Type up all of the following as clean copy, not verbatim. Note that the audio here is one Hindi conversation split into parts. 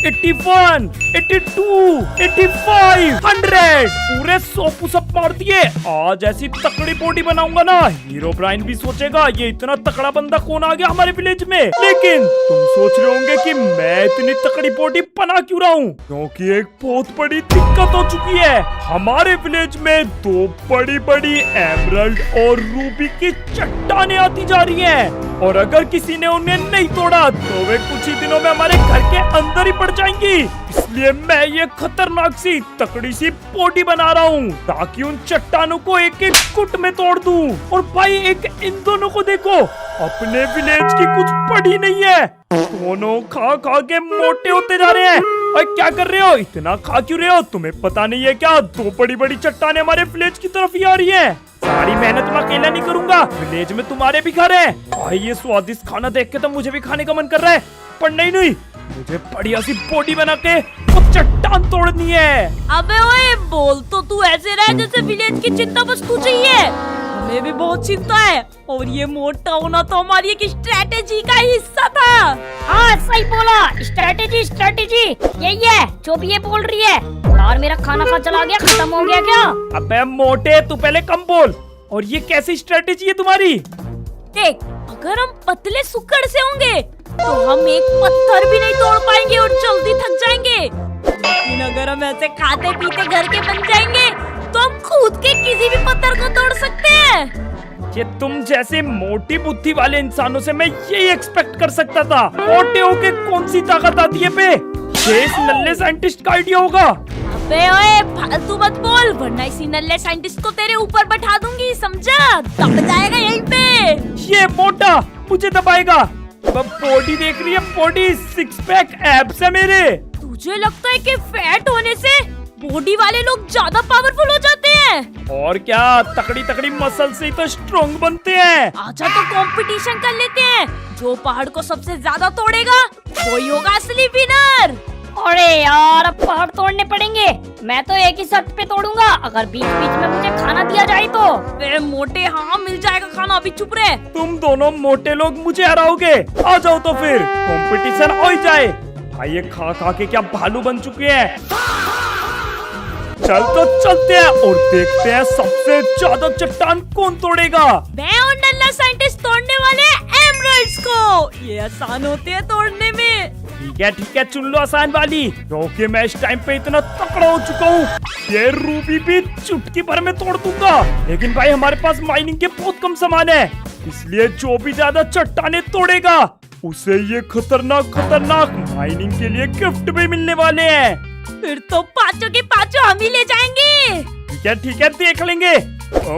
81, 82, 85, 100 पूरे 100 पुशअप मार दिए। आज ऐसी तकड़ी बॉडी बनाऊंगा ना, हीरो ब्राइन भी सोचेगा ये इतना तकड़ा बंदा कौन आ गया हमारे विलेज में। लेकिन तुम सोच रहे होंगे कि मैं इतनी तकड़ी बॉडी बना क्यों रहा हूँ, क्योंकि एक बहुत बड़ी दिक्कत हो चुकी है। हमारे विलेज में 2 बड़ी बड़ी एमरल्ड और रूबी की चट्टानें आती जा रही हैं। और अगर किसी ने उन्हें नहीं तोड़ा तो वे कुछ ही दिनों में हमारे घर के अंदर ही पड़ जाएंगी। इसलिए मैं ये खतरनाक सी तकड़ी सी बॉडी बना रहा हूँ ताकि उन चट्टानों को एक एक कुट में तोड़ दूं। और भाई एक इन दोनों को देखो, अपने विलेज की कुछ पड़ी नहीं है, दोनों खा खा के मोटे होते जा रहे हैं। और क्या कर रहे हो, इतना खा क्यों रहे हो, तुम्हें पता नहीं है क्या 2 बड़ी बड़ी चट्टानें हमारे विलेज की तरफ ही आ रही है। सारी मेहनत मैं अकेला नहीं करूंगा, विलेज में तुम्हारे भी घर हैं। भाई ये स्वादिष्ट खाना देख के तो मुझे भी खाने का मन कर रहा है, पर नहीं, मुझे बढ़िया सी बॉडी बना के वो चट्टान तोड़नी है। अबे ओए, बोल तो तू ऐसे रहा जैसे विलेज की चिंता बस तू चाहिए। हमें भी बहुत चिंता है, और ये मोटा होना तो हमारी एक स्ट्रेटेजी का हिस्सा था। हाँ सही बोला, स्ट्रेटेजी यही है जो भी ये बोल रही है। यार मेरा खाना कहाँ चला गया, खत्म हो गया क्या? अबे मोटे तू पहले कम बोल, और ये कैसी स्ट्रेटेजी है तुम्हारी? देख, अगर हम पतले सुकड़ से होंगे तो हम एक पत्थर भी नहीं तोड़ पाएंगे और जल्दी थक जाएंगे। लेकिन अगर हम ऐसे खाते पीते घर के बन जाएंगे तो हम खुद के किसी भी पत्थर को तोड़ सकते हैं। ये तुम जैसे मोटी बुद्धि वाले इंसानों से मैं यही एक्सपेक्ट कर सकता था। मोटे होके कौन सी ताकत आती है बे, ये इस नल्ले साइंटिस्ट का आइडिया होगा। अबे ओए, फालतू मत बोल, वरना इसी नल्ले साइंटिस्ट को तेरे ऊपर बैठा दूंगी, समझा? दब जाएगा यहीं पे। ये मोटा मुझे दबाएगा। बॉडी देख रही है, बॉडी 6 पैक एब्स है मेरे। तुझे लगता है कि फैट होने से बॉडी वाले लोग ज्यादा पावरफुल हो जाते हैं? और क्या, तकड़ी मसल से ही तो स्ट्रॉन्ग बनते हैं। आजा तो कंपटीशन कर लेते हैं, जो पहाड़ को सबसे ज्यादा तोड़ेगा वही होगा असली विनर। अरे यार अब पहाड़ तोड़ने पड़ेंगे। मैं तो एक ही शर्त पे तोड़ूंगा, अगर बीच बीच में मुझे खाना दिया जाए तो। वे मोटे, हाँ मिल जाएगा खाना, अभी चुप रहे। तुम दोनों मोटे लोग मुझे हराओगे, आ जाओ तो फिर कंपटीशन हो ही जाए। भाई ये खा खा के क्या भालू बन चुके हैं। चल तो चलते हैं और देखते हैं सबसे ज्यादा चट्टान कौन तोड़ेगा। मैं और नल्ला साइंटिस्ट तोड़ने वाले हैं एमरल्ड्स को। ये आसान होते हैं तोड़ने में। ठीक है, चुन लो आसान वाली, क्योंकि मैं इस टाइम पे इतना तकड़ा हो चुका हूँ। ये रूबी भी चुटकी भर में तोड़ दूंगा। लेकिन भाई हमारे पास माइनिंग के बहुत कम सामान है, इसलिए जो भी ज्यादा चट्टाने तोड़ेगा उसे ये खतरनाक माइनिंग के लिए गिफ्ट भी मिलने वाले हैं। फिर तो पांचों के पांचों हम ही ले जाएंगे। ठीक है, देख लेंगे।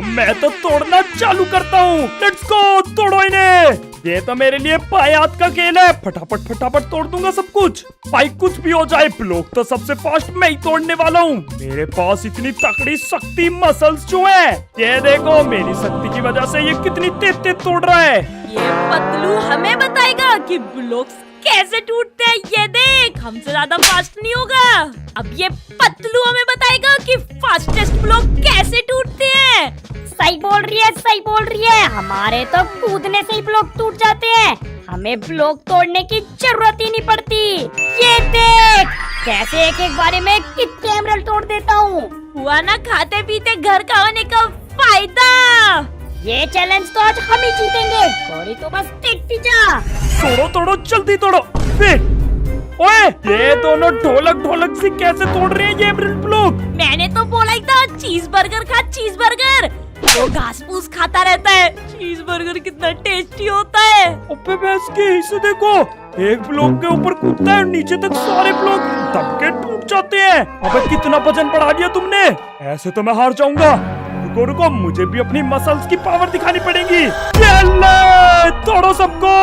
मैं तो तोड़ना चालू करता हूँ। लेट्स गो, तोड़ो इन्हें। ये तो मेरे लिए बाएं हाथ का खेल है, फटाफट तोड़ दूंगा सब कुछ। भाई कुछ भी हो जाए, ब्लॉक तो सबसे फास्ट मैं ही तोड़ने वाला हूँ। मेरे पास इतनी तकड़ी शक्ति मसल्स जो है, ये देखो मेरी शक्ति की वजह से ये कितनी तेज तोड़ रहा है। ये पतलू हमें बताएगा कि ब्लॉक्स कैसे टूटते हैं। ये देख, हमसे ज्यादा फास्ट नहीं होगा। अब ये पतलू हमें बताएगा कि फास्टेस्ट ब्लॉक कैसे टूटते हैं। सही बोल रही है, हमारे तो कूदने से ही ब्लॉक टूट जाते हैं, हमें ब्लॉक तोड़ने की जरूरत ही नहीं पड़ती। ये देख कैसे एक बारे में कितने एमरल्ड तोड़ देता हूँ। हुआ ना खाते पीते घर का होने का फायदा। ये चैलेंज तो आज हम ही जीतेंगे, थोड़ी तो बस देखती जा। तोड़ो जल्दी तोड़ो। ओए, ये दोनों ढोलक से कैसे तोड़ रहे हैं ये ब्लॉक? मैंने तो बोला ही था, चीज बर्गर खा, चीज बर्गर। वो घास फूस खाता रहता है, चीज बर्गर कितना टेस्टी होता है। अबे भैंस की, इसे देखो, एक ब्लॉक के ऊपर कूदता है, नीचे तक सारे ब्लॉक दब के टूट जाते हैं। अबे कितना वजन बढ़ा दिया तुमने, ऐसे तो मैं हार जाऊंगा। रुको, मुझे भी अपनी मसल्स की पावर दिखानी पड़ेगी। तोड़ो सबको,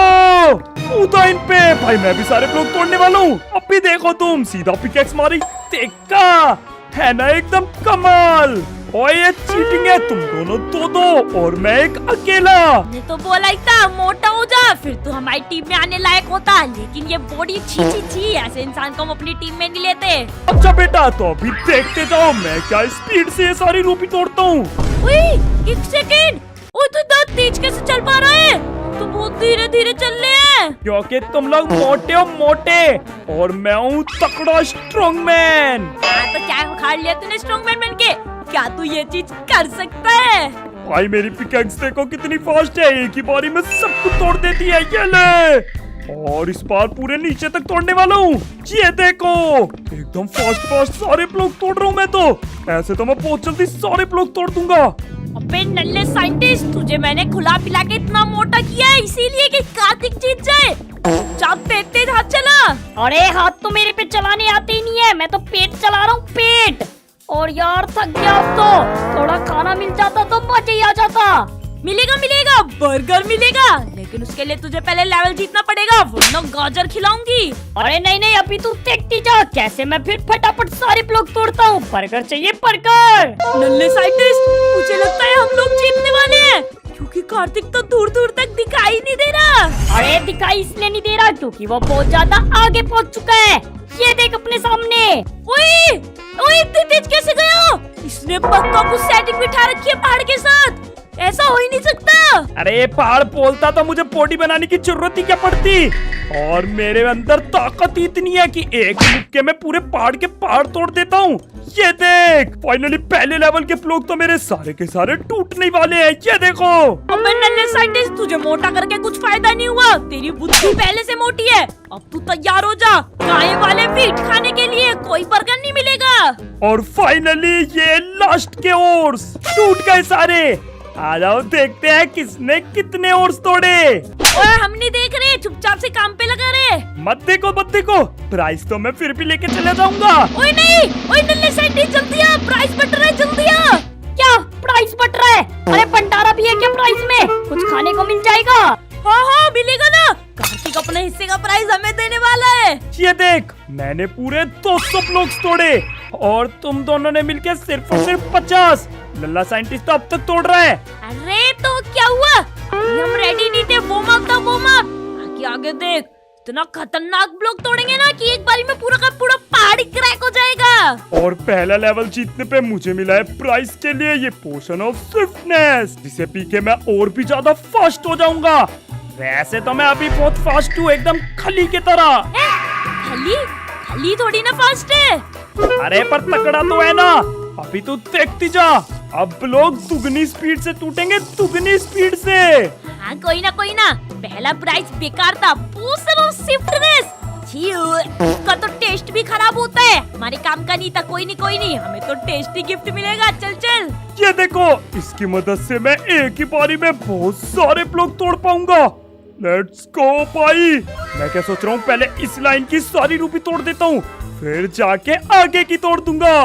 कूदो इन पे। भाई मैं भी सारे ब्लॉक तोड़ने वाला हूँ। अब भी देखो तुम, सीधा पिकेक्स मारी, देखा है ना एकदम कमाल। ओए ये चीटिंग है, तुम दोनों दो और मैं एक अकेला। मैं तो बोला ही था मोटा हो जा, फिर तो हमारी टीम में आने लायक होता। लेकिन ये बॉडी छी, ऐसे इंसान को हम अपनी टीम में नहीं लेते। अच्छा बेटा, तो अभी देखते जाओ मैं क्या स्पीड से ये सारी रूपी तोड़ता हूँ। एक सेकेंड, तू इतना तेज कैसे चल पा रहा है? तो बहुत धीरे धीरे चल रहे हैं। क्योंकि तुम लोग मोटे हो मोटे और मैं हूँ तकड़ा स्ट्रॉन्ग मैन। तो क्या उखाड़ लिया तूने स्ट्रॉन्गमैन बन के? क्या तू ये चीज कर सकता है? भाई मेरी पिकैक्स देखो कितनी फास्ट है, एक ही बारी में सब कुछ तोड़ देती है। ये ले, और इस बार पूरे नीचे तक तोड़ने वाला हूँ। ये देखो एकदम फास्ट फास्ट सारे ब्लॉक तोड़ रहा हूँ मैं तो। ऐसे तो मैं बहुत जल्दी सारे ब्लॉक तोड़ दूंगा। अबे नल्ले साइंटिस्ट, तुझे मैंने खुला पिला के इतना मोटा किया है इसीलिए कि कार्तिक जीत जाए। चाप तेज हाथ चला। अरे हाथ तो मेरे पे चलाने आते ही नहीं है, मैं तो पेट चला रहा हूँ, पेट। और यार थक गया अब तो, थोड़ा खाना मिल जाता तो मजा ही आ जाता। मिलेगा मिलेगा, बर्गर मिलेगा, लेकिन उसके लिए तुझे पहले लेवल जीतना पड़ेगा, वरना गाजर खिलाऊंगी। अरे नहीं नहीं, अभी तू देखती जा कैसे मैं फिर फटाफट सारे ब्लॉक तोड़ता हूँ। बर्गर चाहिए, बर्गर। नल्ले साइंटिस्ट, मुझे लगता है हम लोग जीतने वाले हैं, क्योंकि कार्तिक तो दूर दूर तक दिखाई नहीं दे रहा। अरे दिखाई इसलिए नहीं दे रहा क्योंकि वो बहुत ज्यादा आगे पहुँच चुका है। ये देख अपने सामने। ओए ओए, इतनी तेज कैसे गया? इसने पक्का कुछ सेटिंग बिठा रखी है पहाड़ के साथ, ऐसा हो ही नहीं सकता। अरे पहाड़ बोलता तो मुझे बॉडी बनाने की जरूरत ही क्या पड़ती, और मेरे अंदर ताकत इतनी है कि एक मुक्के में पूरे पहाड़ के पहाड़ तोड़ देता हूँ। ये देख, फाइनली पहले लेवल के ब्लॉक तो मेरे सारे के सारे टूटने वाले हैं। ये देखो। अबे नल्ले साइंटिस्ट, तुझे मोटा करके कुछ फायदा नहीं हुआ, तेरी बुद्धि पहले से मोटी है। अब तू तैयार हो जा, गाय वाले मीट खाने के लिए कोई बर्गर नहीं मिलेगा। और फाइनली ये लास्ट के ओर्स टूट गए सारे। आ जाओ देखते हैं किसने कितने ओर्स तोड़े। ओए हम नहीं देख रहे, चुपचाप से काम पे लगा रहे। मत देखो, प्राइस तो मैं फिर भी लेके चले जाऊंगा। ओए नहीं, ओए नल्ले साइंटिस्ट जल्दी आ, प्राइस बट रहा है, जल्दी आ। क्या प्राइस बट रहा है? अरे भंडारा भी है क्या प्राइस में? कुछ खाने को मिल जाएगा? हाँ हाँ मिलेगा ना, कार्तिक अपने हिस्से का प्राइस हमें देने वाला है। ये देख, मैंने पूरे 200 ब्लॉक्स तोड़े और तुम दोनों ने मिलकर सिर्फ और सिर्फ 50। लल्ला साइंटिस्ट तो अब तक तोड़ रहा है। अरे तो क्या हुआ, हम रेडी नहीं थे। वो आगे आगे देख, इतना खतरनाक ब्लॉक तोड़ेंगे ना कि एक बारी में पूरा का पूरा पहाड़ ही क्रैक हो जाएगा। और पहला लेवल जीतने पे मुझे मिला है प्राइस के लिए ये पोशन ऑफ स्विफ्टनेस, जिसे पी के मैं और भी ज्यादा फास्ट हो जाऊंगा। वैसे तो मैं अभी बहुत फास्ट हूँ, एकदम खली की तरह। खली खली थोड़ी ना फास्ट है। अरे पर तकड़ा तो है ना। अभी तू देखती जा, अब लोग दुगनी स्पीड से टूटेंगे, दुगनी स्पीड से। हाँ कोई ना, पहला प्राइस बेकार था, पोशन ऑफ स्विफ्टनेस। छी, उसका तो टेस्ट भी खराब होता है, हमारे काम का नहीं था। कोई नहीं, हमें तो टेस्टी गिफ्ट मिलेगा। चल। ये देखो, इसकी मदद से मैं एक ही बारी में बहुत सारे ब्लॉक तोड़ पाऊंगा। लेट्स गो भाई। मैं क्या सोच रहा हूँ, पहले इस लाइन की सारी रूपी तोड़ देता हूँ, फिर जाके आगे की तोड़ दूंगा।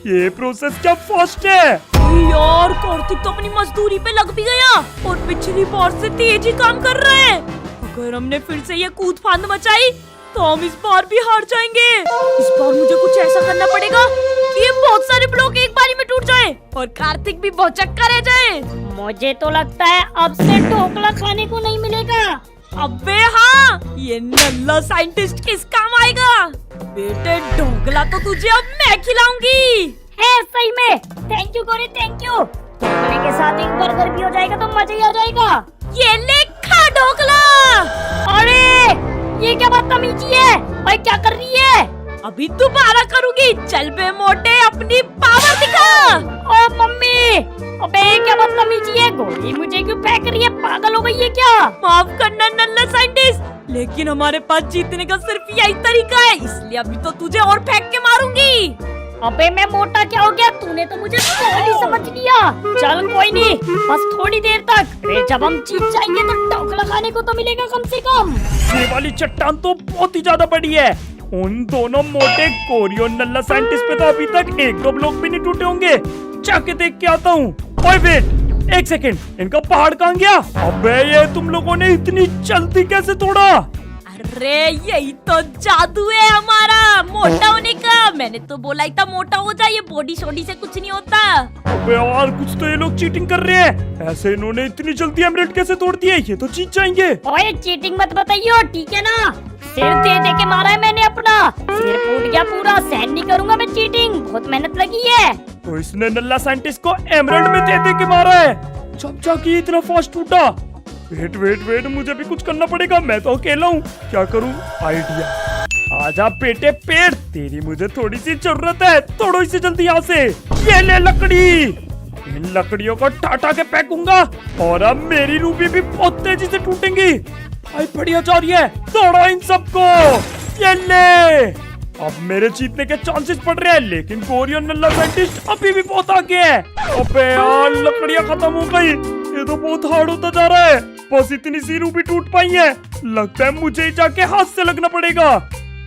ये प्रोसेस क्या फास्ट है। यार कार्तिक तो अपनी मजदूरी पे लग भी गया और पिछली बार से तेज ही काम कर रहा है। अगर हमने फिर से ये कूद फांद मचाई तो हम इस बार भी हार जाएंगे। इस बार मुझे कुछ ऐसा करना पड़ेगा कि ये बहुत सारे ब्लॉक एक बारी में टूट जाए और कार्तिक भी बहुत चक्का रह जाए। मुझे तो लगता है अब से ढोकला खाने को नहीं मिलेगा। अबे हाँ, ये नल्ला साइंटिस्ट किस काम आएगा। बेटे ढोकला तो तुझे अब मैं खिलाऊंगी। है सही में, थैंक यू गोरी, थैंक यू। ढोकले के साथ एक बर्गर भी हो जाएगा तो मजा ही आ जाएगा। ये ले खा ढोकला। अरे ये क्या बदतमीजी है भाई, क्या कर रही है? अभी दोबारा करूंगी, चल बे मोटे अपनी पावर दिखा। ओ मम्मी, अबे क्या बदतमीजी है, गोली मुझे क्यों फेंक रही है, पागल हो गई है क्या? माफ करना नल्ला साइंटिस्ट, लेकिन हमारे पास जीतने का सिर्फ यही तरीका है, इसलिए अभी तो तुझे और फेंक के मारूंगी। अबे मैं मोटा क्या हो गया, तूने तो मुझे गोली समझ लिया। चल कोई नहीं, बस थोड़ी देर तक, फिर जब हम जीत जाएंगे तो ढोकला खाने को तो मिलेगा कम से कम। ये वाली चट्टान तो बहुत ही ज्यादा बड़ी है। उन दोनों मोटे कोरी और नल्ला साइंटिस्ट पे तो अभी तक एक दो ब्लॉक भी नहीं टूटे होंगे। जाके देख के आता हूँ। ओए वेट, एक सेकेंड, इनका पहाड़ कहाँ गया? अबे ये तुम लोगों ने इतनी जल्दी कैसे तोड़ा? अरे यही तो जादू है हमारा, मोटा होने का। मैंने तो बोला ही था मोटा हो जाए, ये बॉडी शॉडी से कुछ नहीं होता। अबे यार, कुछ तो ये लोग चीटिंग कर रहे हैं। ऐसे इन्होंने इतनी जल्दी एमरेल्ड कैसे तोड़ दिए? ये तो जीत जाएंगे। ओए चीटिंग मत बताइयो, ठीक है ना? सिर दे दे के मारा है मैंने अपना, सिर फूट गया पूरा। सहन नहीं करूंगा मैं चीटिंग, बहुत मेहनत लगी है। तो इसने नल्ला साइंटिस्ट को एमरेल्ड में दे दे के मारा है, जब जाके इतना फास्ट टूटा। वेट वेट वेट, मुझे भी कुछ करना पड़ेगा, मैं तो अकेला हूँ। क्या करूँ? आइडिया। आजा बेटे पेड़, तेरी मुझे थोड़ी सी जरूरत है। तोड़ो इसे जल्दी यहाँ से। ये ले लकड़ी, इन लकड़ियों को टाटा के फेंकूंगा और अब मेरी रूबी भी बहुत तेजी से टूटेंगी। भाई बढ़िया जा रही है, तोड़ो इन सबको। ये ले, अब मेरे जीतने के चांसेस बढ़ रहे हैं, लेकिन गोरी और नल्ला साइंटिस्ट अभी भी बहुत आगे है। अबे यार, लकड़ियां खत्म हो गई। ये तो बहुत हार्ड होता जा रहा है। बस इतनी सी रूबी टूट पाई है। लगता है मुझे ही जाके हाथ से लगना पड़ेगा।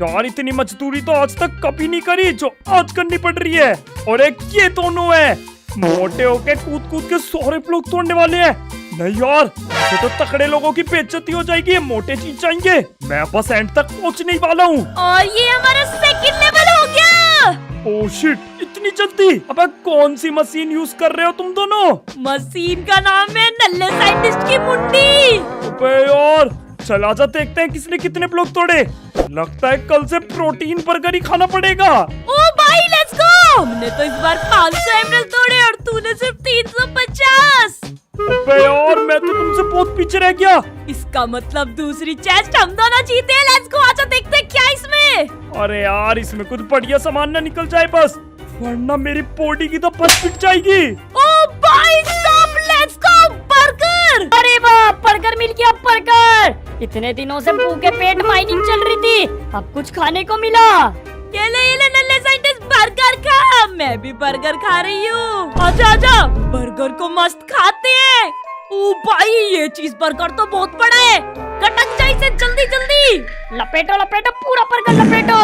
यार इतनी मजदूरी तो आज तक कभी नहीं करी जो आज करनी पड़ रही है। और एक ये दोनों है, मोटे होके कूद कूद के सारे ब्लॉक तोड़ने वाले हैं। नहीं यार, ऐसे तो तकड़े लोगों की बेइज्जती हो जाएगी। मोटे चीज चाहिए। मैं बस एंड तक पहुंचने ही वाला हूँ। और ये हमारा सेकंड लेवल हो गया। ओह शिट, इतनी जल्दी? अबे कौन सी मशीन यूज कर रहे हो तुम दोनों? मशीन का नाम है नल्ले साइंटिस्ट की मुंडी। अबे यार, चल आजा देखते हैं किसने कितने ब्लॉक तोड़े। लगता है कल से प्रोटीन बर्गर ही खाना पड़ेगा। ओ भाई लेट्स गो। हमने तो इस बार 500 एमएल तोड़े और तूने सिर्फ 350। अबे यार, मैं तो तुमसे बहुत पीछे रह गया। इसका मतलब दूसरी चेस्ट हम दोनों जीते। लेट्स गो, आजा देखते हैं क्या इसमें। अरे यार, इसमें कुछ बढ़िया सामान ना निकल जाए बस, वरना मेरी बॉडी की तो फट पिट जाएगी। ओ भाई साहब, लेट्स गो बर्गर। अरे वाह, बर्गर मिल गया बर्गर। इतने दिनों से भूखे पेट माइनिंग चल रही थी, अब कुछ खाने को मिला। ये ले नल्ले साइंटिस्ट बर्गर खा। मैं भी बर्गर खा रही हूँ। आजा आजा, बर्गर को मस्त खाते हैं। ओ भाई, ये चीज बर्गर तो बहुत बड़ा है। कटक जाए इसे जल्दी जल्दी। लपेटो लपेटो, पूरा बर्गर लपेटो।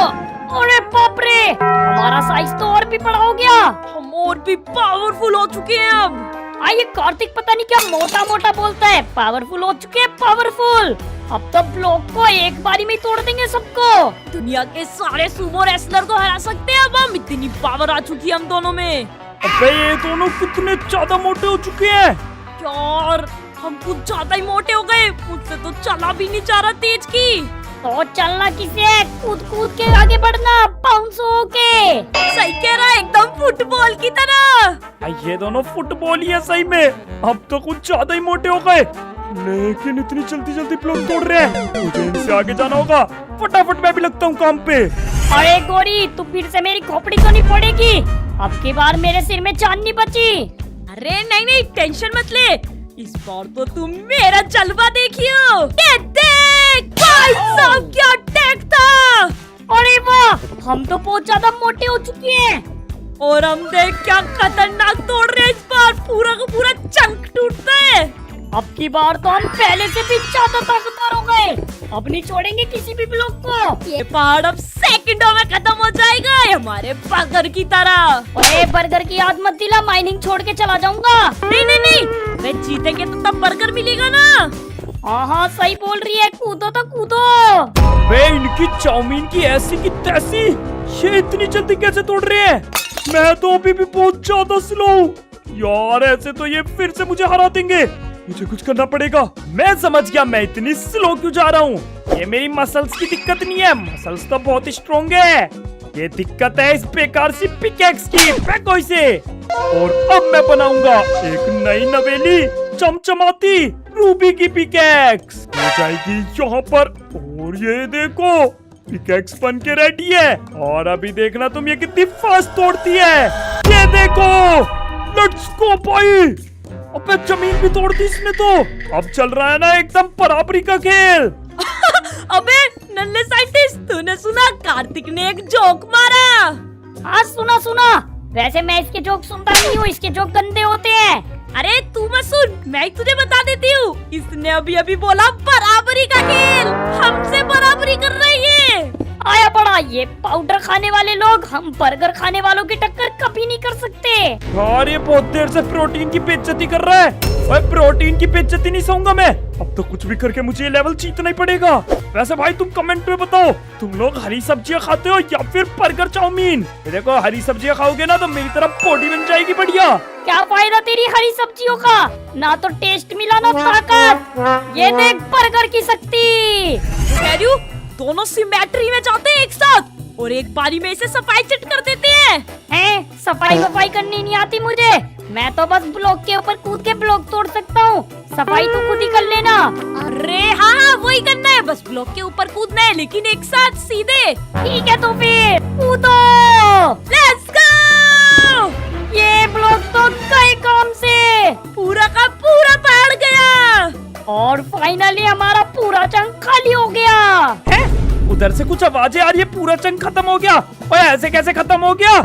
अरे बाप रे, हमारा साइज तो और भी बड़ा हो गया। हम और भी पावरफुल हो चुके हैं अब। ये कार्तिक पता नहीं क्या मोटा मोटा बोलता है। पावरफुल हो चुके हैं, पावरफुल। अब तो ब्लॉक को एक बारी में ही तोड़ देंगे सबको। दुनिया के सारे सुमो रेसलर को हरा सकते हैं अब हम। इतनी पावर आ चुकी है हम दोनों में। अबे ये दोनों कितने ज्यादा मोटे हो चुके हैं। यार हम कुछ ज्यादा ही मोटे हो गए। मुझसे तो चला भी नहीं जा रहा तेज की। तो चलना किसे है, कूद कूद के आगे बढ़ना, बाउंस होके। सही कह रहा है, एकदम फुटबॉल की तरह। ये दोनों फुटबॉल ही है सही में। अब तो कुछ ज्यादा ही मोटे हो गए, लेकिन इतनी जल्दी जल्दी ब्लॉक तोड़ रहे हैं। मुझे इनसे आगे जाना होगा। फटाफट मैं भी लगता हूँ काम पे। अरे गोरी, तू फिर से मेरी खोपड़ी तो नहीं फोड़ेगी? अब की बार मेरे सिर में जान नहीं बची। अरे नहीं नहीं, टेंशन मत ले। इस बार तो तुम मेरा जलवा देखियो। देख भाई साहब, क्या अटैक था। अरे वाह, हम तो बहुत ज्यादा मोटे हो चुके हैं। और हम देख क्या खतरनाक तोड़ रहे हैं। इस बार पूरा का पूरा चंक टूटता है। अब की बार तो हम पहले से भी ज्यादा ताकतवर हो गए। अब नहीं छोड़ेंगे किसी भी ब्लॉक को। ये पहाड़ अब सेकंडों में खत्म हो जाएगा, हमारे बर्गर की तरह। अरे बर्गर की याद मत दिला, माइनिंग छोड़ के चला जाऊंगा। नहीं नहीं नहीं, वे जीतेंगे तो तब बर्गर मिलेगा ना। हाँ सही बोल रही है, कूदो तो कूदो। वे इनकी चाउमीन की ऐसी की तैसी, ये इतनी जल्दी कैसे तोड़ रहे हैं? मैं तो अभी भी बहुत ज्यादा स्लो हूँ। यार ऐसे तो ये फिर से मुझे हरा देंगे। मुझे कुछ करना पड़ेगा। मैं समझ गया मैं इतनी स्लो क्यों जा रहा हूँ। ये मेरी मसल्स की दिक्कत नहीं है, मसल्स तो बहुत स्ट्रॉन्ग है। ये दिक्कत है इस बेकार सी पिकैक्स की। फेंको इसे। और अब मैं बनाऊंगा एक नई नवेली चमचमाती रूबी की पिकैक्स। हो जाएगी यहाँ पर। और ये देखो, पिकैक्स बन के रेडी है। और अभी देखना तुम ये कितनी फास्ट तोड़ती है। ये देखो, लेट्स गो भाई। अबे जमीन भी तोड़ दी इसने तो। अब चल रहा है ना एकदम बराबरी का खेल। अबे नल्ले साइंटिस्ट, तूने सुना कार्तिक ने एक जोक मारा? हाँ सुना सुना। वैसे मैं इसके जोक सुनता नहीं हूँ, इसके जोक गंदे होते हैं। अरे तू मत सुन, मैं ही तुझे बता देती हूँ। इसने अभी अभी बोला बराबरी का खेल। हमसे बराबरी कर रही है। आया पड़ा, ये पाउडर खाने वाले लोग हम बर्गर खाने वालों की टक्कर कभी नहीं कर सकते। यार ये बहुत देर से प्रोटीन की बेइज्जती कर रहा है। भाई प्रोटीन की बेइज्जती नहीं सहूंगा मैं। अब तो कुछ भी करके मुझे ये लेवल जीतना ही पड़ेगा। वैसे भाई तुम कमेंट में बताओ, तुम लोग हरी सब्जियां खाते हो या फिर बर्गर चाउमीन? देखो हरी सब्जियां खाओगे ना तो मेरी तरफ बॉडी बन जाएगी बढ़िया। क्या फायदा तेरी हरी सब्जियों का, ना तो टेस्ट मिला ना ताकत। ये देख बर्गर की शक्ति। दोनों सिमेट्री में जाते हैं एक साथ और एक बारी में इसे सफाई चिट कर देते हैं। सफाई वफाई करनी नहीं आती मुझे, मैं तो बस ब्लॉक के ऊपर कूद के ब्लॉक तोड़ सकता हूँ, सफाई तो खुद ही कर लेना। अरे हाँ वही करना है, बस ब्लॉक के ऊपर कूदना है, लेकिन एक साथ सीधे। ठीक है तो फिर कूदो। Let's go. ये ब्लॉक तो गए काम से, पूरा का पूरा पहाड़ गया और फाइनली हमारा पूरा चंक खाली हो गया। है? उधर से कुछ आवाजें आ रही है, पूरा चंक खत्म हो गया। ओए ऐसे कैसे खत्म हो गया?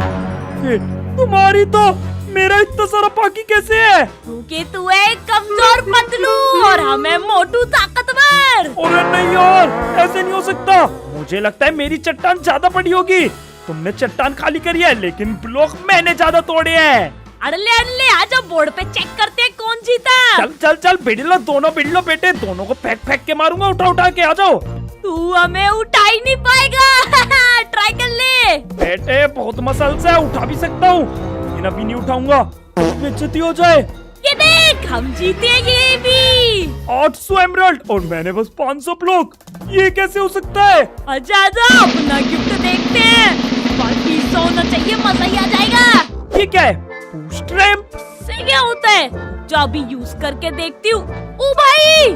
तुम्हारी तो मेरा इतना सारा बाकी कैसे है? क्योंकि तू है कमजोर पतलू और हमें मोटू ताकतवर। अरे नहीं यार, ऐसे नहीं हो सकता। मुझे लगता है मेरी चट्टान ज्यादा बड़ी होगी। तुमने चट्टान खाली करी है, लेकिन ब्लॉक मैंने ज्यादा तोड़े हैं। अड़ले अड़ले आजा बोर्ड पे चेक करते हैं कौन जीता। चल चल चल भिड़ लो, दोनों भिड़ लो बेटे, दोनों को फेंक फेंक के मारूंगा, उठा उठा के आ जाओ। तू हमें उठा ही नहीं पाएगा। ट्राई कर ले बेटे, बहुत मसल से उठा भी सकता हूँ, लेकिन अभी नहीं उठाऊंगा, बेइज्जती हो जाए। ये देख हम जीते ये भी। 800 एमराल्ड और मैंने बस 500 ब्लॉक। ये कैसे हो सकता है? आजा आजा अपना गिफ्ट देखते हैं। बाकी होना चाहिए, मजा ही आ जाएगा। ये क्या है? Boost ramp? से क्या होता है? जो अभी यूज करके देखती हूँ। ओ भाई,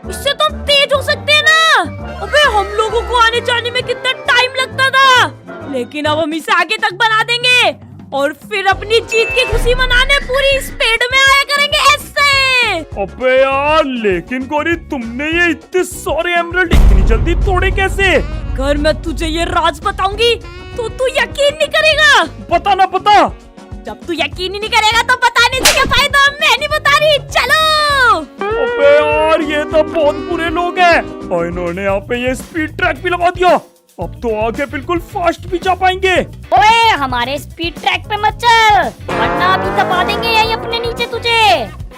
इससे तो हम तेज हो सकते हैं ना। अबे हम लोगों को आने जाने में कितना टाइम लगता था, लेकिन अब हम इसे आगे तक बना देंगे और फिर अपनी जीत की खुशी मनाने पूरी स्पीड में आया करेंगे ऐसे। अबे यार, लेकिन गौरी तुमने ये इतने सारे एमराल्ड इतनी जल्दी तोड़े कैसे? अगर मैं तुझे ये राज बताऊंगी तो तू यकीन नहीं करेगा। पता ना पता। जब तू यकीन ही नहीं करेगा तो बताने से क्या फायदा, मैं नहीं बता रही। चलो। अबे यार, ये तो बहुत बुरे लोग हैं और इन्होंने यहाँ पे ये स्पीड ट्रैक भी लगा दिया। अब तो आगे बिल्कुल फास्ट भी जा पाएंगे। ओए हमारे स्पीड ट्रैक पे मत चल, वरना अभी दबा देंगे यही अपने नीचे तुझे।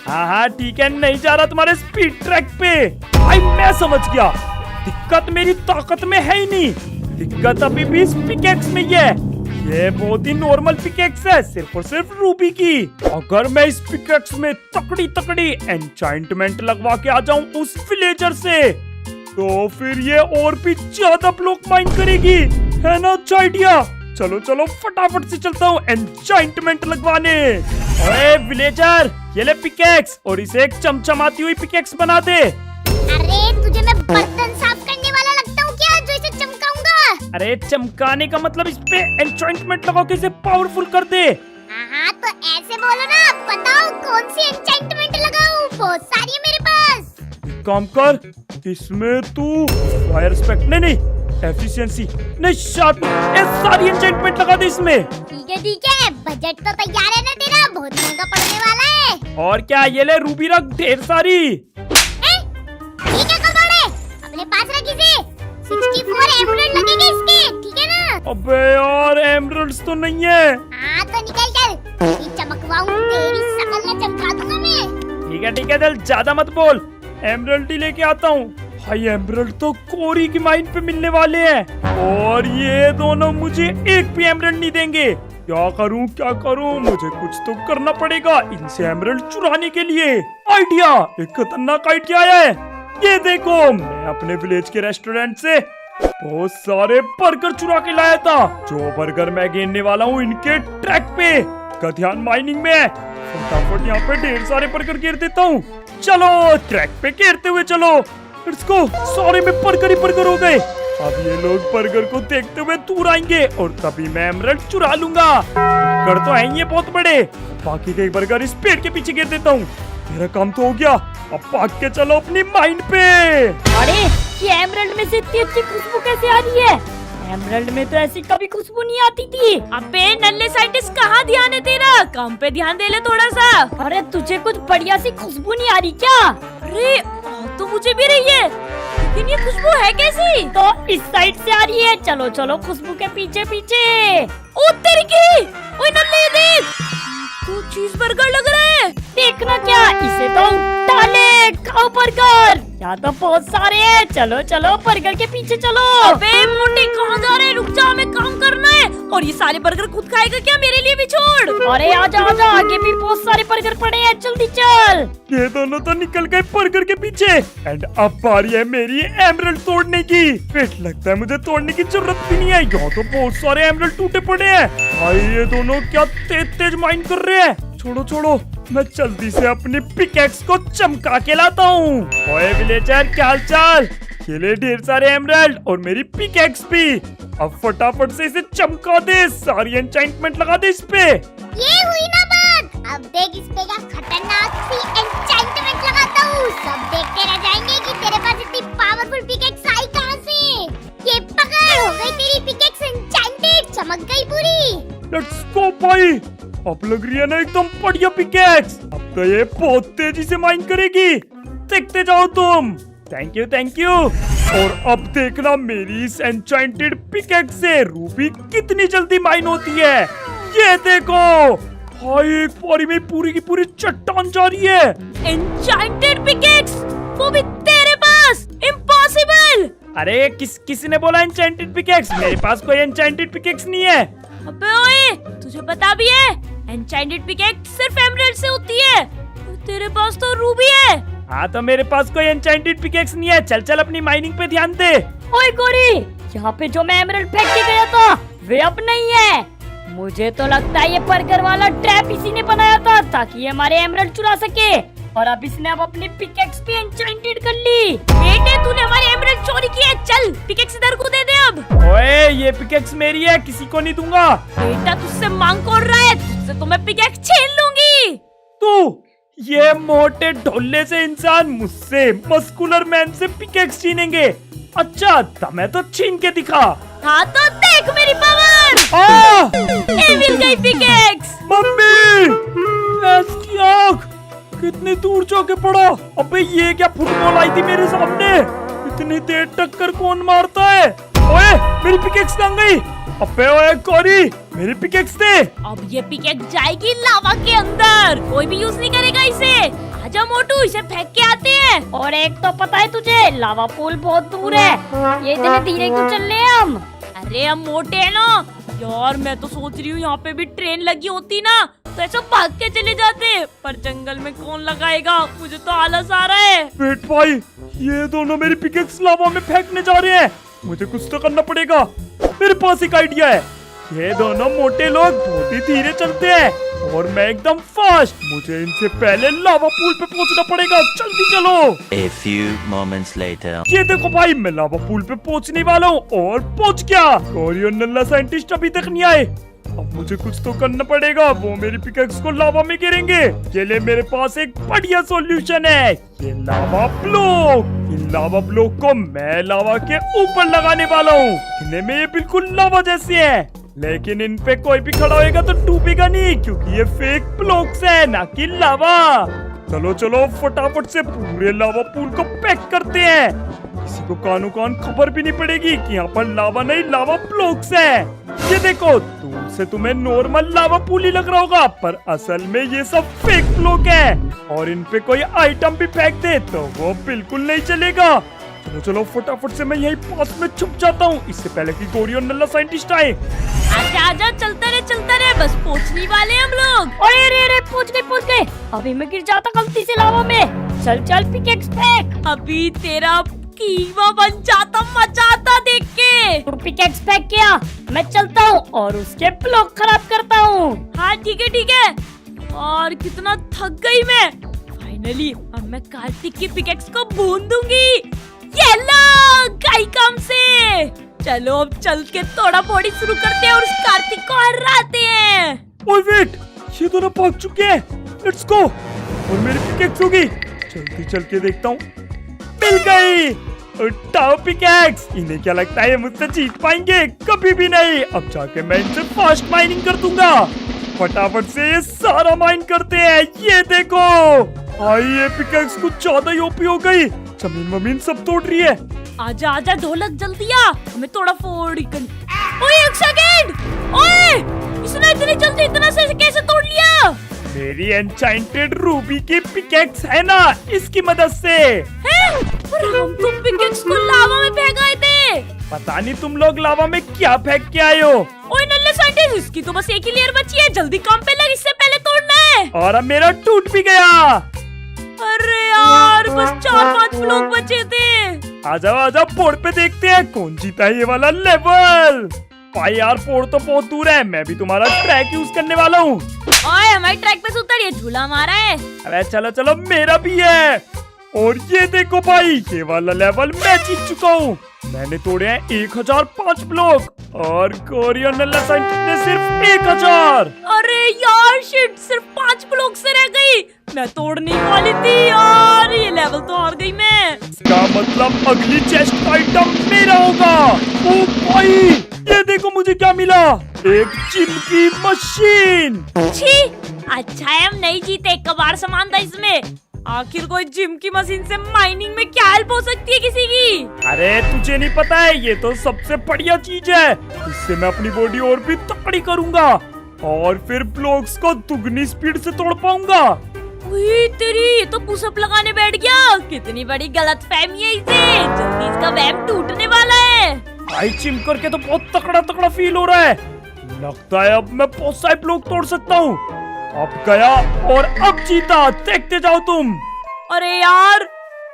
हाँ हाँ ठीक है, नहीं जा रहा तुम्हारे स्पीड ट्रैक पे। भाई मैं समझ गया, दिक्कत मेरी ताकत में है ही नहीं, दिक्कत अभी भी इस पिकेक्स में ही है। ये बहुत ही नॉर्मल पिकेक्स है, सिर्फ और सिर्फ रूबी की। अगर मैं इस पिकेक्स में तकड़ी तकड़ी एन्चांटमेंट लगवा के आ जाऊं उस विलेजर से, तो फिर ये और भी ज्यादा ब्लॉक माइन करेगी, है ना? अच्छा आइडिया। चलो चलो फटाफट से चलता हूँ एन्चांटमेंट लगवाने। अरे विलेजर, ये ले पिकेक्स और इसे एक चमचमाती हुई पिकेक्स बना दे। अरे तुझे मैं बर्तन साफ करने वाला लगता हूँ क्या, जो इसे चमकाऊंगा? अरे चमकाने का मतलब इस पे एन्चांटमेंट लगाओ के इसे पावरफुल कर दे। हाँ तो ऐसे बोलो ना, बताओ कौन सी एन्चेंटमेंट लगाऊं? बहुत सारी है मेरे पास। एक काम कर, इसमें तू फायर स्पेक्ट नहीं एफिशिएंसी नहीं शॉट, ये सारी एन्चेंटमेंट लगा दे इसमें। ठीक है, बजट तो तैयार है ना तेरा? बहुत महंगा पड़ने वाला है। और क्या, ये ले रूबी रख ढेर सारी। ठीक है कमोड़े, अपने पास रख इसे। 64 एमराल्ड लगेंगे इसके, ठीक है ना? अबे यार, एमराल्ड्स तो नहीं है। हाँ तो निकल चल, तेरी चमकवाऊं, तेरी शकल में चमका दूंगा मैं। ठीक है चल, ज्यादा मत बोल, एमराल्ड ही लेके आता हूँ। भाई एमराल्ड तो कोरी की माइन पे मिलने वाले हैं और ये दोनों मुझे एक भी एमराल्ड नहीं देंगे। क्या करूँ, मुझे कुछ तो करना पड़ेगा इनसे एमराल्ड चुराने के लिए। आइडिया, एक खतरनाक आइडिया है। ये देखो, मैं अपने विलेज के रेस्टोरेंट से बहुत सारे बर्गर चुरा के लाया था। जो बर्गर मैं गिनने वाला हूँ इनके ट्रैक पे, का ध्यान माइनिंग में है। फटाफट यहाँ पे ढेर सारे बर्गर गिर देता हूँ। चलो ट्रैक पे गिरते हुए चलो। इसको सारे में बर्गर ही बर्गर हो गए। अब ये लोग बर्गर को देखते हुए दूर आएंगे और तभी मैं एमराल्ड चुरा लूंगा। बर्गर तो हैं ये बहुत बड़े, बाकी के बर्गर इस पेड़ के पीछे गिर देता हूँ। मेरा काम तो हो गया, अब भाग के चलो अपनी माइंड पे। अरे ये एमराल्ड में से इतनी अच्छी खुशबू कैसे आ रही है? एमराल्ड में तो ऐसी कभी खुशबू नहीं आती थी। अबे नल्ले साइंटिस्ट, कहाँ ध्यान है तेरा? काम पे ध्यान दे ले थोड़ा सा। अरे तुझे कुछ बढ़िया सी खुशबू नहीं आ रही क्या? अरे तो मुझे भी रही है, लेकिन ये खुशबू है कैसी? तो इस साइड से आ रही है। चलो चलो खुशबू के पीछे पीछे। ओ तेरी की, ओए नल्ले देख, तो चीज बर्गर लग रहा है। देखना क्या, इसे तो डाले, खाओ बर्गर। यहाँ तो बहुत सारे हैं, चलो चलो बर्गर के पीछे चलो। अबे मोटे कहाँ जा रहे हैं? रुक जा, हमें काम करना है। और ये सारे बर्गर खुद खाएगा क्या? मेरे लिए भी छोड़। अरे आजा आजा, आगे भी बहुत सारे बर्गर पड़े हैं, जल्दी चल। ये दोनों तो निकल गए बर्गर के पीछे एंड अब बारी है मेरी एमराल्ड तोड़ने की। फिर लगता है मुझे तोड़ने की जरूरत भी नहीं है, यहाँ तो बहुत सारे एमराल्ड टूटे पड़े हैं। भाई ये दोनों क्या तेज तेज माइन कर रहे हैं। छोड़ो छोड़ो, मैं जल्दी से अपनी पिकेक्स को चमका के लाता हूँ। ओए विलेजर, क्या हाल चाल? ये ले ढेर सारे एमराल्ड और मेरी पिकेक्स भी। अब फटाफट से इसे चमका दे, सारी एन्चेंटमेंट लगा दे इस पे। ये हुई ना बात। अब देख इस पे क्या खतरनाक सी एन्चेंटमेंट लगाता हूँ। सब देखते रह जाएंगे कि तेरे पास इतनी पावरफुल पिकेक्स आई कहाँ से। ये पकड़, हो गई तेरी पिकेक्स एन्चेंटेड, चमक गई पूरी। लेट्स गो भाई, अब लग रही है ना एकदम बढ़िया पिकेक्स। अब तो ये बहुत तेजी से माइन करेगी, देखते जाओ तुम। Thank you thank you. और अब देखना मेरी इस एन्चेंटेड पिकेक्स से रूबी कितनी जल्दी माइन होती है। ये देखो भाई, एक बारी में पूरी की पूरी चट्टान जा रही है। एन्चेंटेड पिकेक्स, वो भी तेरे पास? इम्पॉसिबल। अरे किसी ने बोला एन्चेंटेड पिकेक्स? मेरे पास कोई एन्चेंटेड पिकेक्स नहीं है। अबे ओए, तुझे पता भी है एन्चेंटेड पिकेक्स सिर्फ एमराल्ड से होती है, और तेरे पास तो रूबी है। हाँ तो मेरे पास कोई एन्चेंटेड पिकेक्स नहीं है। चल चल अपनी माइनिंग पे ध्यान दे। ओए गोरी, यहाँ पे जो मैं एमराल्ड फेंक के गया था वे अब नहीं है। मुझे तो लगता है ये बर्गर वाला ट्रैप इसी ने बनाया था ताकि ये हमारे एमराल्ड चुरा सके, और अब इसने अब अपनी पिकेक्स भी एन्चेंटेड कर ली। बेटे, तूने हमारे एमराल्ड चोरी की है। चल पिकेक्स इधर को दे दे अब। ओए, ये पिकेक्स मेरी है, किसी को नहीं दूंगा। बेटा तुझसे मांग कौन रहा है? तुझसे तो मैं पिकेक्स छीन लूंगी। तू, ये मोटे ढोले से इंसान मुझसे मस्कुलर मैन से पिकेक्स छीनेंगे? अच्छा, तब तो छीन के दिखा। हाँ तो देख मेरी पावर। ये मिल गई पिकेक्स। मम्मी, इसकी आँख कितनी दूर जाके पड़ा। अबे ये क्या फुटबॉल आई थी मेरे सामने? इतनी तेज टक्कर कौन मारता है? ओए, मेरी पिकेक्स कहाँ गई? अबे ओए कोरी, मेरी पिकेक्स दे। अब ये पिकेक्स जाएगी लावा के अंदर, कोई भी यूज नहीं करेगा इसे। आजा मोटू, इसे फेंक के आते हैं। और एक तो पता है तुझे, लावा पूल बहुत दूर है, ये इतने धीरे क्यों चल रहे हैं हम? अरे हम मोटे हैं ना यार। मैं तो सोच रही हूँ यहाँ पे भी ट्रेन लगी होती ना तो ऐसा भाग के चले जाते, पर जंगल में कौन लगाएगा? मुझे तो आलस आ रहा है। वेट भाई, ये दोनों मेरी पिकेक्स लावा में फेंकने जा रहे हैं। मुझे कुछ तो करना पड़ेगा। मेरे पास एक आइडिया है। ये दोनों मोटे लोग बहुत ही धीरे चलते हैं और मैं एकदम फास्ट। मुझे इनसे पहले लावा पूल पे पहुंचना पड़ेगा। जल्दी चलो। A few moments later. ये देखो भाई, मैं लावा पूल पे पहुंचने वाला हूँ और पहुंच गया। कोरी और नल्ला साइंटिस्ट अभी तक नहीं आए। अब मुझे कुछ तो करना पड़ेगा। वो मेरी पिकेक्स को लावा में गिरेंगे। ये ले, मेरे पास एक बढ़िया सॉल्यूशन है। ये लावा ब्लॉक। इन लावा ब्लॉक को मैं लावा के ऊपर लगाने वाला हूँ। दिखने में ये बिल्कुल लावा जैसे हैं, लेकिन इन पे कोई भी खड़ा होएगा तो डूबेगा नहीं, क्योंकि ये फेक ब्लॉक्स है, ना कि लावा। चलो चलो फटाफट से पूरे लावा पूल को पैक करते हैं। किसी को कानो कान खबर भी नहीं पड़ेगी कि यहाँ पर लावा नहीं, लावा ब्लॉक्स है। ये देखो, दूर से तुम्हें नॉर्मल लावा पूल ही लग रहा होगा, पर असल में ये सब फेक ब्लॉक है। और इन पे कोई आइटम भी फेंक दे तो वो बिल्कुल नहीं चलेगा। चलो चलो फटाफट से मैं यही पास में छुप जाता हूँ, इससे पहले कि गोरी और नल्ला साइंटिस्ट आए। आजा आजा, चलते रहे, बस पहुँचने वाले हम लोग। अरे अरे अरे, पहुंच गए। अभी मैं गिर जाता गलती से लावा में। चल चल पिकेक्स फेंक। अभी तेरा कीमा बन जाता, मजा आता देख के। तू पिकेक्स फेंक किया, मैं चलता हूँ और उसके ब्लॉक खराब करता हूँ। हाँ ठीक है। और कितना थक गई मैं। फाइनली अब मैं कार्तिक की पिकेक्स को भून दूंगी। ये लो, गई काम से। चलो अब चल के थोड़ा बॉडी शुरू करते हैं और उस कार्तिक को हराते हैं। ओए वेट, ये दोनों भाग चुके हैं। Let's go. और मेरी पिकेक्स होगी, जल्दी चल के देखता हूँ। मिल गई। उठाओ पिकेक्स। इन्हें क्या लगता है ये मुझसे जीत पाएंगे? कभी भी नहीं। अब जाके मैं इनसे फास्ट माइनिंग कर दूंगा। फटाफट से ये सारा माइन करते हैं। ये देखो, आई ये पिकेक्स कुछ ज्यादा ही ओपी हो गई। जमीन वमीन सब तोड़ रही है। आजा आजा ढोलक, जल्दी आ, हमें थोड़ा फोड़ कर। ओए एक सेकंड, ओए इसने इतनी जल्दी इतना से कैसे तोड़ लिया? मेरी एन्चेंटेड रूबी की पिकेक्स है ना, इसकी मदद से। हैं? पर हम तो पिकेक्स को लावा में फेंक आए थे। पता नहीं तुम लोग लावा में क्या फेंक के आए हो। ओए नल्ले साइंटिस्ट, इसकी तो बस एक ही लेयर बची है, जल्दी काम पे लग, इससे पहले तोड़ना है। और अब मेरा टूट भी गया। अरे यार, बस 4-5 ब्लॉक बचे थे। आ जाओ बोर्ड पे देखते हैं कौन जीता है ये वाला लेवल। भाई यार फोड़ तो बहुत दूर है, मैं भी तुम्हारा ट्रैक यूज करने वाला हूँ। ओए हमारे ट्रैक पे से उतर, ये झूला हमारा है। अरे चलो चलो मेरा भी है। और ये देखो भाई, ये वाला लेवल मैं जीत चुका हूँ। मैंने तोड़े हैं 1005 ब्लॉक और कोरियन नल्ला साइंटिस्ट ने सिर्फ 1000। अरे यार शिट, सिर्फ 5 ब्लॉक से रह गई। मैं तोड़ने ही वाली थी यार, ये लेवल तो हार गई मैं। इसका मतलब अगली चेस्ट आइटम मेरा होगा। ओ भाई ये देखो मुझे क्या मिला, एक जिम की मशीन। छी, अच्छा है हम नहीं जीते, कबाड़ सामान था इसमें। आखिर कोई जिम की मशीन से माइनिंग में क्या हेल्प हो सकती है किसी की? अरे तुझे नहीं पता है, ये तो सबसे बढ़िया चीज है। इससे मैं अपनी बॉडी और भी तगड़ी करूंगा और फिर ब्लॉक्स को दुगनी स्पीड से तोड़ पाऊंगा। उई तेरी, ये तो पुशअप लगाने बैठ गया। कितनी बड़ी गलतफहमी है इसे, जल्दी इसका वहम टूटने वाला है। भाई जिम करके तो बहुत तगड़ा तगड़ा फील हो रहा है। लगता है अब मैं बहुत सारे ब्लॉक तोड़ सकता हूँ। अब गया और अब जीता, देखते जाओ तुम। अरे यार,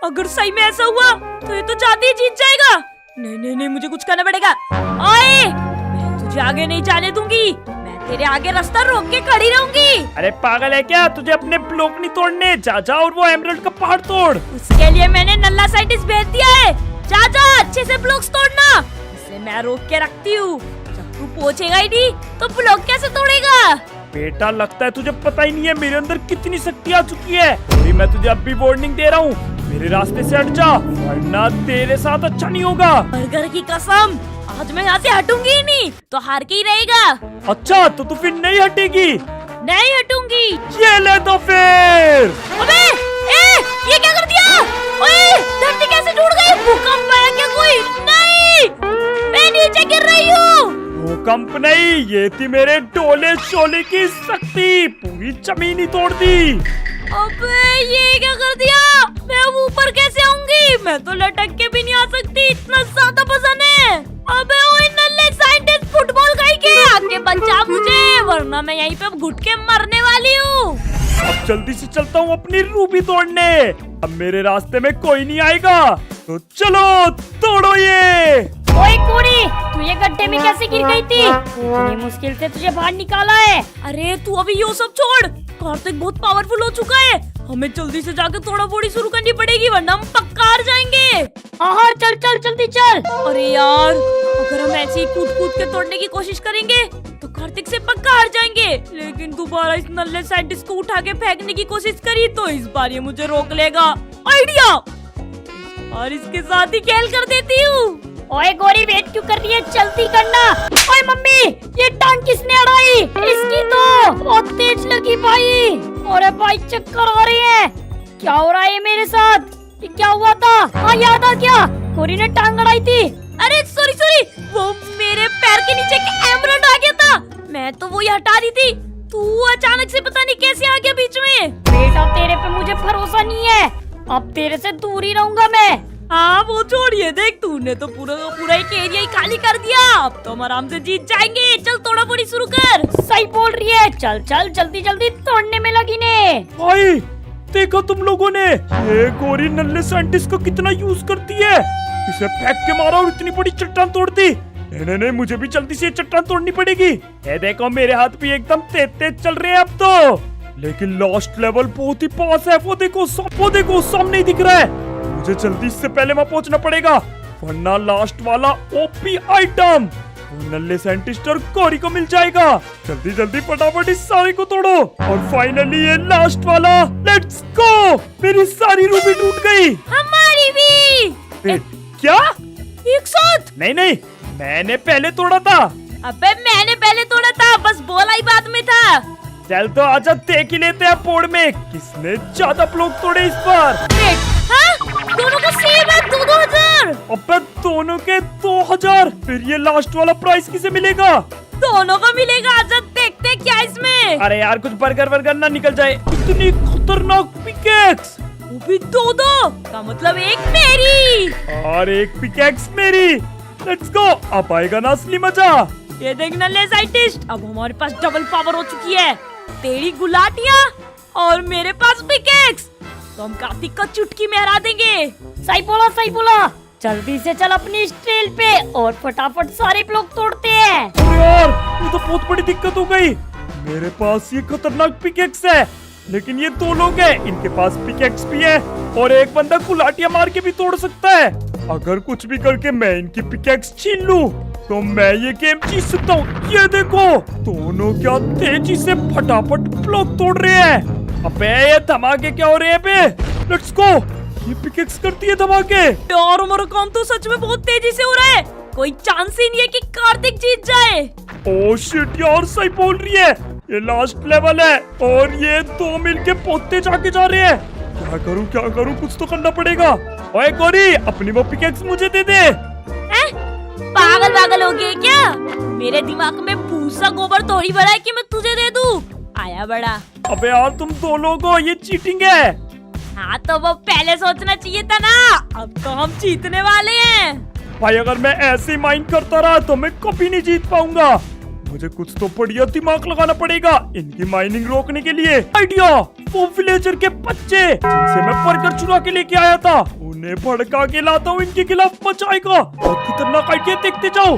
अगर सही में ऐसा हुआ तो ये तो जाते ही जीत जाएगा। नहीं नहीं नहीं, मुझे कुछ करना पड़ेगा। ओए, मैं तुझे आगे नहीं जाने दूंगी, मैं तेरे आगे रास्ता रोक के खड़ी रहूंगी। अरे पागल है क्या, तुझे अपने ब्लॉक नहीं तोड़ने, जा जा और वो एमराल्ड का पहाड़ तोड़। उसके लिए मैंने नल्ला साइंटिस्ट भेज दिया है। जा जा अच्छे से ब्लॉक्स तोड़ना, इसे मैं रोक के रखती हूँ। जब तू पहुँचेगा ही नहीं तो ब्लॉक कैसे तोड़ेगा? बेटा लगता है तुझे पता ही नहीं है मेरे अंदर कितनी शक्ति आ चुकी है। अभी मैं तुझे अब भी वार्निंग दे रहा हूँ, मेरे रास्ते से हट जा वरना तेरे साथ अच्छा नहीं होगा। बर्गर की कसम, आज मैं यहाँ से हटूंगी ही नहीं तो हार के ही रहेगा। अच्छा तो तू फिर नहीं हटेगी? नहीं हटूंगी। ये ले तो फिर। अबे, ये क्या कर दिया? ओए, धरती कैसे टूट गई? भूकंप आया क्या कोई? नहीं, मैं नीचे गिर रही हूँ। भूकंप नहीं, ये थी मेरे डोले शोले की शक्ति, पूरी जमीन ही तोड़ दी। अबे ये क्या कर दिया? मैं अब ऊपर कैसे आऊंगी? मैं तो लटक के भी नहीं आ सकती, इतना ज्यादा वजन है। अबे ओए नल्ले साइंटिस्ट फुटबॉल खाई के आके बचा मुझे, वरना मैं यहीं पे घुट के मरने वाली हूँ। अब जल्दी से चलता हूँ अपनी रूबी तोड़ने, अब मेरे रास्ते में कोई नहीं आएगा। तो चलो तोड़ो ये। ओए कोरी, तू ये गड्ढे में कैसे गिर गई थी? इतनी मुश्किल से तुझे बाहर निकाला है। अरे तू अभी ये सब छोड़, कार्तिक बहुत पावरफुल हो चुका है। हमें जल्दी से जाकर थोड़ा बोड़ी शुरू करनी पड़ेगी वरना हम पक्का हार जाएंगे। हाँ चल चल जल्दी चल। अरे यार, अगर हम ऐसे ही कूद कूद के तोड़ने की कोशिश करेंगे तो कार्तिक से पक्का हार जाएंगे। लेकिन दोबारा इस नल्ले साइंटिस्ट को उठा के फेंकने की कोशिश करी तो इस बार ये मुझे रोक लेगा। आइडिया, और इसके साथ ही खेल कर देती हूँ। ओए गोरी वेट क्यों कर रही है, जल्दी करना। ओए मम्मी, ये टांग किसने अड़ाई? इसकी तो बहुत तेज लगी भाई। अरे भाई चक्कर आ रहे हैं, क्या हो रहा है मेरे साथ? ये क्या हुआ था? हाँ याद आ गया, गोरी ने टांग अड़ाई थी। अरे सॉरी सॉरी, वो मेरे पैर के नीचे के एमराल्ड आ गया था, मैं तो वो हटा रही थी। तू अचानक से पता नहीं कैसे आ गया बीच में। बेटा तेरे पे मुझे भरोसा नहीं है, अब तेरे से दूर ही रहूंगा मैं। हाँ वो छोड़िए, देख तूने तो पूरा एक एरिया ही खाली कर दिया। अब तो हम आराम से जीत जाएंगे। चल थोड़ा बोड़ी शुरू कर। सही बोल रही है, चल चल जल्दी जल्दी तोड़ने में लगी ने। भाई देखो तुम लोगों ने, ये गोरी नल्ले साइंटिस्ट को कितना यूज करती है। इसे फेंक के मारा और इतनी बड़ी चट्टान तोड़ दी। नहीं नहीं, मुझे भी जल्दी से चट्टान तोड़नी पड़ेगी। ये देखो मेरे हाथ भी एकदम तेज तेज चल रहे हैं अब तो। लेकिन लास्ट लेवल बहुत ही पास है, वो देखो सामने ही दिख रहा है। मुझे जल्दी इससे पहले वहाँ पहुँचना पड़ेगा वरना लास्ट वाला ओपी आइटम वो नल्ले साइंटिस्ट और कोरी को मिल जाएगा। जल्दी जल्दी फटाफट इस सारे को तोड़ो और फाइनली ये लास्ट वाला, लेट्स गो। मेरी सारी रूबी टूट गई। हमारी भी। क्या? एक साथ? नहीं नहीं, मैंने पहले तोड़ा था। अबे मैंने पहले तोड़ा था, बस बोला ही बाद में था। चल तो आजा देख ही लेते हैं बोर्ड में किसने ज्यादा ब्लॉक तोड़े इस बार। हाँ? दोनों का सेम है, 2000। अबे दोनों के 2000। फिर ये लास्ट वाला प्राइस किसे मिलेगा? दोनों को मिलेगा। आजा देखते हैं क्या इसमें। अरे यार कुछ बर्गर वर्गर ना निकल जाए। इतनी खतरनाक पिकेक्स, वो भी दो का मतलब एक मेरी और एक पिकेक्स मेरी। लेट्स गो, अब आएगा ना असली मजा। ये देख नल्ले साइंटिस्ट, अब हमारे पास डबल पावर हो चुकी है। तेरी गुलाटियाँ और मेरे पास पिकेक्स, तो हम कार्तिक को चुटकी में हरा देंगे। सही बोला। जल्दी से चल अपनी स्टील पे और फटाफट सारे ब्लॉक तोड़ते हैं। अरे यार, ये तो बहुत बड़ी दिक्कत हो गई। मेरे पास ये खतरनाक पिकेक्स है, लेकिन ये दो लोग हैं, इनके पास पिकेक्स भी है और एक बंदा कुलाटियां मार के भी तोड़ सकता है। अगर कुछ भी करके मैं इनकी पिकेक्स छीन लूं, तो मैं ये गेम जीत सकता हूँ। ये देखो, दोनों क्या तेजी से फटाफट ब्लॉक तोड़ रहे हैं। अबे ये धमाके क्या हो रहे हैं बे? Let's go. ये पिकेक्स करती है धमाके। यार हमारा काम तो सच में बहुत तेजी से हो रहा है, कोई चांस ही नहीं है कि कार्तिक जीत जाए। ओह शिट यार, सही बोल रही है। ये लास्ट लेवल है और ये दो मिलके पोते जाके जा रहे हैं। क्या करूँ, कुछ तो करना पड़ेगा। ओए गौरी, अपनी वो पिकेक्स मुझे दे दे। पागल हो गए क्या? मेरे दिमाग में भूसा गोबर थोड़ी भरा है कि मैं तुझे दे दूं। आया बड़ा। अबे यार, तुम दो लोग हो, ये चीटिंग है। हाँ तो वो पहले सोचना चाहिए था ना। अब तो हम जीतने वाले हैं। भाई अगर मैं ऐसे ही माइंड करता रहा तो मैं कभी नहीं जीत पाऊंगा। मुझे कुछ तो बढ़िया दिमाग लगाना पड़ेगा इनकी माइनिंग रोकने के लिए। आइडिया, वो विलेजर के बच्चे जिनसे मैं बर्गर चुरा के लेके आया था, उन्हें भड़का के लाता हूँ, इनके खिलाफ बचाएगा। और खतरनाक आइडिया, देखते जाओ।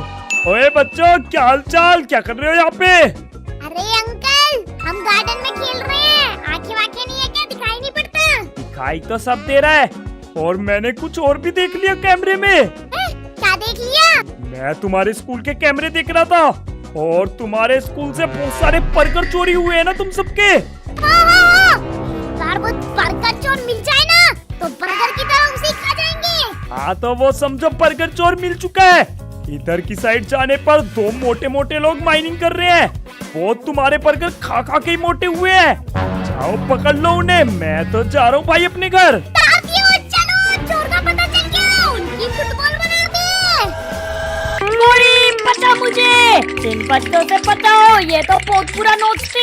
ओए बच्चों, क्या हाल चाल, क्या कर रहे हो यहाँ पे? अरे अंकल, हम गार्डन में खेल रहे हैं। आंखें वाखें नहीं है क्या? दिखाई नहीं पड़ता? दिखाई तो सब दे रहा है, और मैंने कुछ और भी देख लिया कैमरे में। क्या देख लिया? मैं तुम्हारे स्कूल के कैमरे देख रहा था, और तुम्हारे स्कूल से बहुत सारे बर्गर चोरी हुए हैं ना तुम सबके। बार वो बर्गर चोर मिल जाए ना, तो बर्गर की तरह उसे खा जाएंगे। हाँ तो वो समझो बर्गर चोर मिल चुका है। इधर की साइड जाने पर दो मोटे मोटे लोग माइनिंग कर रहे हैं। वो तुम्हारे बर्गर खा खा के ही मोटे हुए हैं। जाओ पकड़ लो उन्हें, मैं तो जा रहा हूँ भाई अपने घर। चलो, चोर का पता चल गया, उनकी फुटबॉल बना दे। गोरी, बचा मुझे, इन बच्चों से बचाओ, ये तो बहुत बुरा नोचते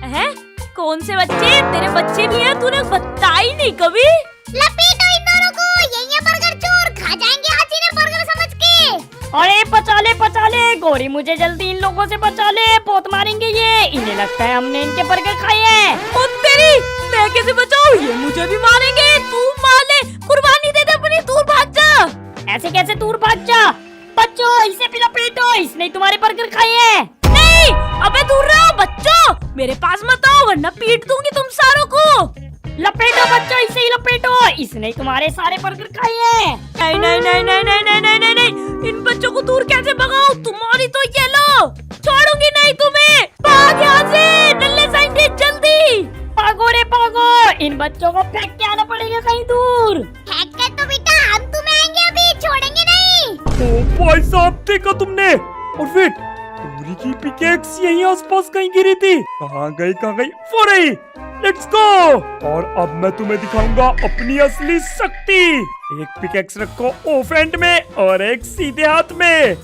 हैं। कौन से बच्चे? तेरे बच्चे भी हैं, तूने बताई नहीं कभी। लपेटो इन दोनों को, यही है बर्गर चोर, खा जाएंगे हाथी ने बर्गर समझ के। अरे बचा ले गोरी, मुझे जल्दी इन लोगों से बचा ले, बहुत मारेंगे ये। इन्हें लगता है हमने इनके बर्गर खाए हैं। ओ तेरी, मैं कैसे बचाऊं? ये मुझे भी मारेंगे। तू मार ले, कुर्बानी दे दे अपनी, दूर भाग जा। ऐसे कैसे दूर भाग जा? बच्चों, इसे भी लपेटो, इसने तुम्हारे बर्गर खाए हैं। नहीं, अबे दूर रहो बच्चों, मेरे पास मत आओ वरना पीट दूंगी तुम सारों को। लपेटो बच्चों, इसे ही लपेटो, इसने तुम्हारे सारे बर्गर खाए हैं। नहीं नहीं नहीं नहीं नहीं नहीं नहीं नहीं नहीं, इन बच्चों को दूर कैसे भगाऊं? तुम्हारी तो ये लो, छोड़ूंगी नहीं तुम्हें। भाग यहाँ से, नल्ले साइंटिस्ट, जल्दी भागो रे भागो, इन बच्चों को फेंक के आना पड़ेगा कहीं दूर। फेंक कर तो बेटा हम तुम्हें आएंगे, अभी छोड़ेंगे नहीं। ओ भाई साहब, देखा तुमने? और फिर पूरी की पिकेक्स यहीं आसपास कहीं गिरी थी। कहाँ गई? वो रही। Let's go. और अब मैं तुम्हें दिखाऊंगा अपनी असली शक्ति। एक पिकेक्स रखो ऑफ एंड में और एक सीधे हाथ में।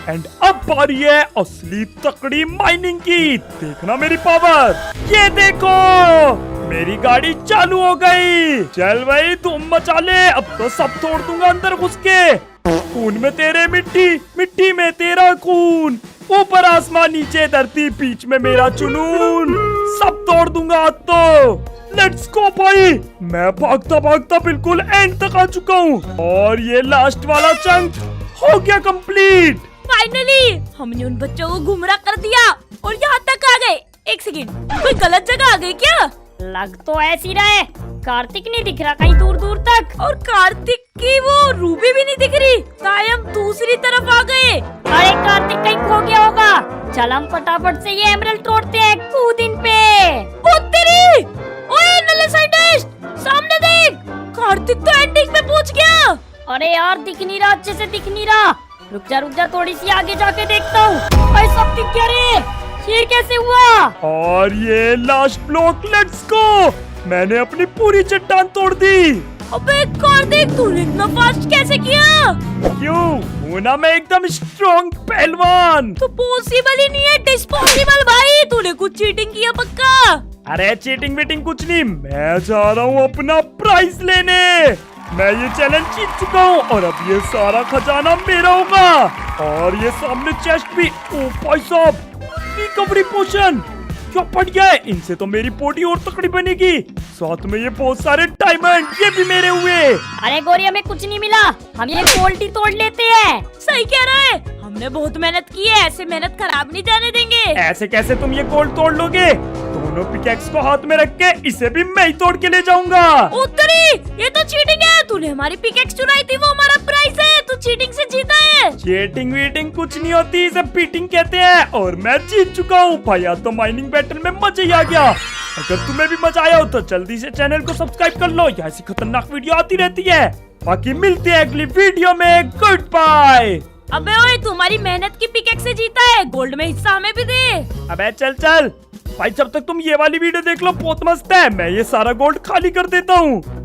एंड अब बारी है असली तकड़ी माइनिंग की। देखना मेरी पावर, ये देखो, मेरी गाड़ी चालू हो गई। चल भाई धूम मचा ले, अब तो सब तोड़ दूंगा अंदर घुस के। खून में तेरे मिट्टी, मिट्टी में तेरा खून, ऊपर आसमान नीचे धरती, बीच में मेरा जुनून, सब तोड़ दूंगा आज तो। लेट्स गो भाई, मैं भागता भागता बिल्कुल एंड तक आ चुका हूँ, और ये लास्ट वाला चंक हो गया कंप्लीट। फाइनली हमने उन बच्चों को गुमराह कर दिया और यहाँ तक आ गए। एक सेकंड, कोई गलत जगह आ गई क्या? लग तो ऐसी रहा है, कार्तिक नहीं दिख रहा कहीं दूर दूर तक, और कार्तिक की वो रूबी भी नहीं दिख रही। ताई हम दूसरी तरफ आ गए। अरे कार्तिक कहीं खो गया होगा। चल हम फटाफट से ये एमरल्ड तोड़ते हैं, कूद इन पे। ओ तेरी, ओए नल्ले साइंटिस्ट, सामने देख, कार्तिक तो एंडिंग में पहुंच गया। अरे यार दिख नहीं रहा, अच्छे से दिख नहीं रहा। रुक जा, थोड़ी सी आगे जाके देखता हूँ। भाई सब दिख गया रे, ये कैसे हुआ? और ये लास्ट ब्लॉक, लेट्स गो। मैंने अपनी पूरी चट्टान तोड़ दी। अबे कार्तिक, तूने इतना फास्ट कैसे किया? क्यों? हूं ना मैं एकदम स्ट्रॉन्ग पहलवान। तो पॉसिबल ही नहीं है, डिस्पॉसिबल भाई, तूने कुछ चीटिंग किया पक्का। अरे चीटिंग वीटिंग कुछ नहीं, मैं जा रहा हूँ अपना प्राइज लेने। मैं ये चैलेंज जीत चुका हूँ और अब ये सारा खजाना मेरा होगा। और ये सामने चेस्ट भी। ओ भाई साहब, रिकवरी पोशन, क्या बढ़िया है, इनसे तो मेरी बॉडी और तकड़ी बनेगी। साथ में ये बहुत सारे डायमंड, ये भी मेरे हुए। अरे गोरी हमें कुछ नहीं मिला, हम ये गोल्ड ही तोड़ लेते हैं। सही कह रहा है, हमने बहुत मेहनत की है, ऐसे मेहनत खराब नहीं जाने देंगे। ऐसे कैसे तुम ये गोल्ड तोड़ लोगे? दोनों पिकैक्स को हाथ में रख के इसे भी मैं ही तोड़ के ले जाऊंगा। उत्तरी, ये तो चीटिंग है। तूने हमारी पिकेक्स चुराई थी, वो हमारा प्राइस है। तू चीटिंग से जीता है। चीटिंग वीटिंग कुछ नहीं होती, इसे बीटिंग कहते हैं। और मैं जीत चुका हूँ भाई। आज तो माइनिंग बैटल में मजा ही आ गया। अगर तुम्हें भी मजा आया हो तो जल्दी से चैनल को सब्सक्राइब कर लो, ऐसी खतरनाक वीडियो आती रहती है। बाकी मिलते हैं अगली वीडियो में। Good bye. अबे ओए, तुम्हारी मेहनत की पिकेक्स से जीता है, गोल्ड में हिस्सा हमें भी दे। अबे चल चल भाई, जब तक तुम ये वाली वीडियो देख लो बहुत मस्त है। मैं ये सारा गोल्ड खाली कर देता हूँ।